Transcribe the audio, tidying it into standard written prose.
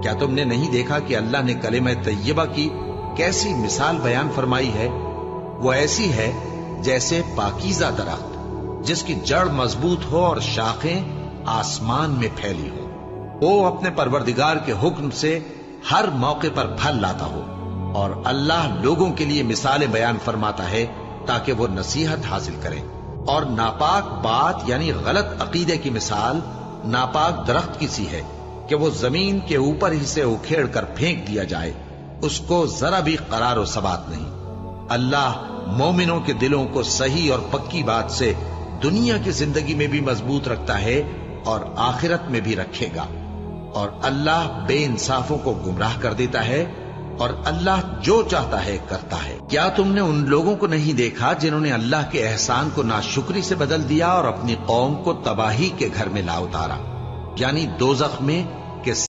کیا تم نے نہیں دیکھا کہ اللہ نے کلمہ طیبہ کی کیسی مثال بیان فرمائی ہے؟ وہ ایسی ہے جیسے پاکیزہ درخت جس کی جڑ مضبوط ہو اور شاخیں آسمان میں پھیلی ہو، وہ اپنے پروردگار کے حکم سے ہر موقع پر پھل لاتا ہو، اور اللہ لوگوں کے لیے مثالیں بیان فرماتا ہے تاکہ وہ نصیحت حاصل کریں۔ اور ناپاک بات یعنی غلط عقیدے کی مثال ناپاک درخت کی سی ہے کہ وہ زمین کے اوپر ہی سے اکھیڑ کر پھینک دیا جائے، اس کو ذرا بھی قرار و ثبات نہیں۔ اللہ مومنوں کے دلوں کو صحیح اور پکی بات سے دنیا کی زندگی میں بھی مضبوط رکھتا ہے اور آخرت میں بھی رکھے گا، اور اللہ بے انصافوں کو گمراہ کر دیتا ہے، اور اللہ جو چاہتا ہے کرتا ہے۔ کیا تم نے ان لوگوں کو نہیں دیکھا جنہوں نے اللہ کے احسان کو ناشکری سے بدل دیا اور اپنی قوم کو تباہی کے گھر میں لا اتارا، یعنی دوزخ میں کہ